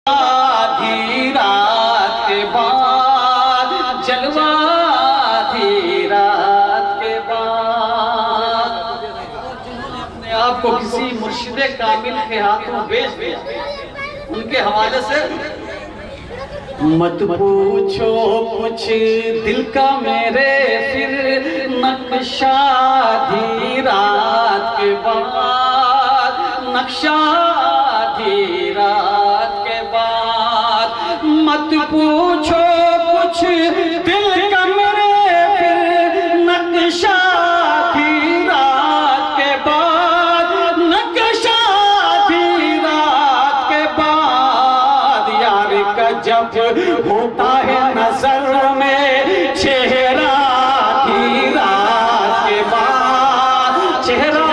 آدھی رات کے بعد جلوہ آدھی رات کے بعد جنہوں نے اپنے آپ کو کسی مرشد کامل کے ہاتھوں بیچ دیا ان کے حوالے سے مت پوچھو کچھ دل کا میرے پھر نقشہ آدھی رات کے بعد نقشہ آدھی رات کے بعد مت پوچھو کچھ دل کا میرے پھر نقشہ آدھی رات کے بعد نقشہ آدھی رات کے بعد یار کا جب ہوتا ہے نظر میں چہرہ آدھی رات کے بعد چہرہ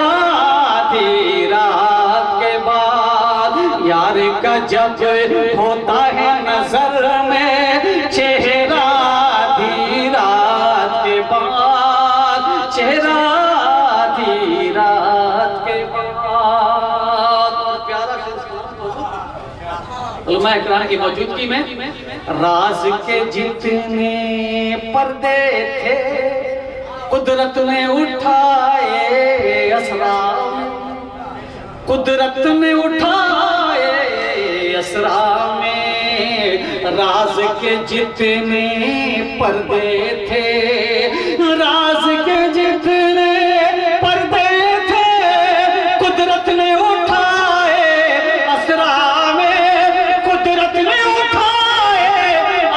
آدھی رات کے بعد یار کا جب ہوتا ہے نظر میں چہرہ آدھی رات کے بعد چہرہ آدھی رات کے بعد پیارا علماء اکرام کی موجودگی میں راز کے جتنے پردے تھے قدرت نے اٹھائے اسرار قدرت نے اٹھائے اسرار میں راز کے جتنے پردے تھے راز کے جتنے پردے تھے قدرت نے اٹھائے اسرار میں قدرت نے اٹھائے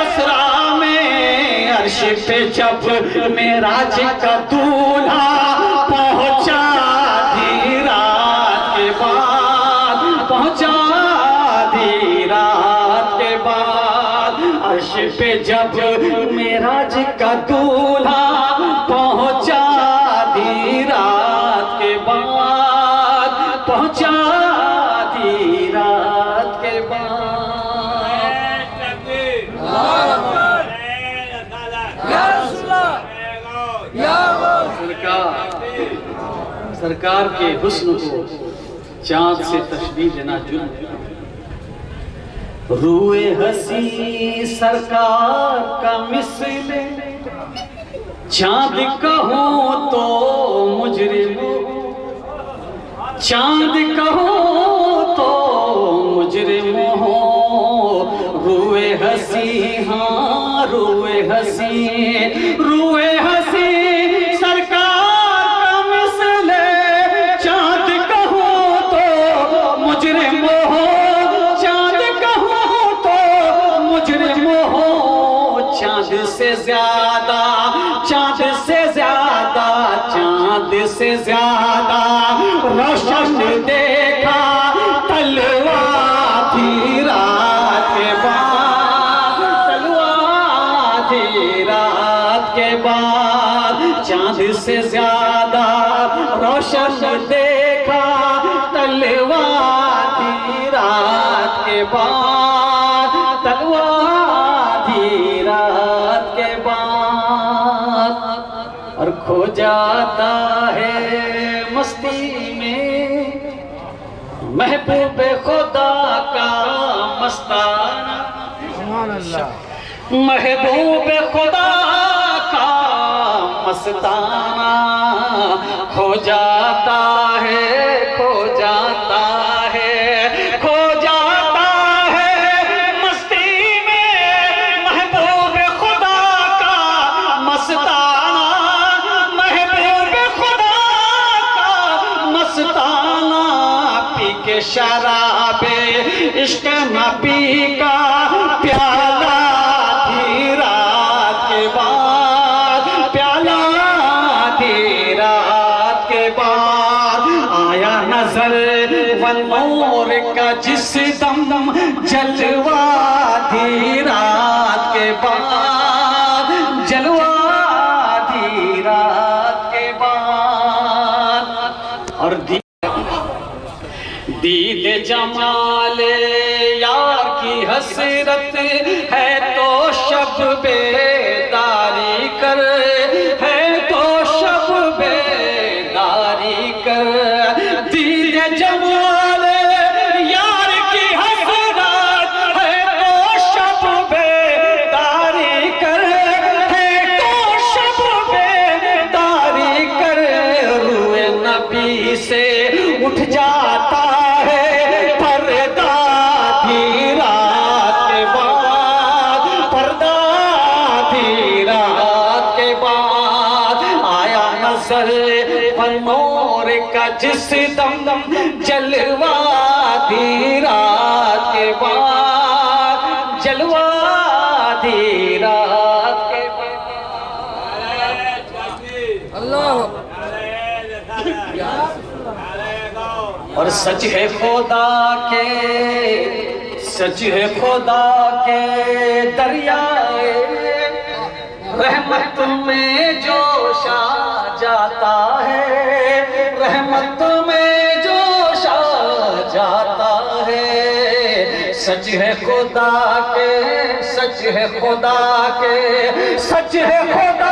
اسرار میں عرش پہ جب معراج کا دولہا پہنچا آدھی رات کے بعد پہنچا آدھی رات کے بعد عرش پہ جب معراج کا دولہا پہنچا آدھی رات کے بعد پہنچا آدھی رات کے بعد سرکار کے حسن کو چاند سے تشبیہ دینا جرم روئے ہنسی سرکار کا مثل چاند کہوں تو مجرم چاند کہوں تو مجرم ہو روئے ہنسی ہاں روئے ہنسی روئے ہنسی چاند سے زیادہ روشن دیکھا تلوہ آدھی رات کے بعد تلوہ آدھی رات کے بعد چاند سے زیادہ روشن دیکھا تلوہ آدھی رات کے بعد تلوہ آدھی رات کے بعد اور کھو جاتا ہے مستی میں محبوب خدا کا مستانہ محبوب خدا کا مستانہ کھو جاتا ہے کھو جاتا ہے کھو جاتا ہے مستی میں محبوب خدا کا مستانہ شراب عشق نبی کا پیالہ آدھی رات کے بعد پیالہ آدھی رات کے بعد آیا نظر والنور کا جس دم جلوہ آدھی رات کے بعد جلوہ آدھی رات کے بعد اور دید جمال یار کی حسرت ہے تو شب بیداری کر ہے تو شب بیداری کر دید جمال یار کی حسرت ہے سر پر نور کا جس دم جلوہ دی رات کے بعد، جلوہ دی رات کے بعد، اور سچ ہے خدا کے، سچ ہے خدا کے دریائے رحمت میں جوش آ جاتا ہے، رحمت میں جوش آ جاتا ہے، سچ ہے خدا کے، سچ ہے خدا کے، سچ ہے خدا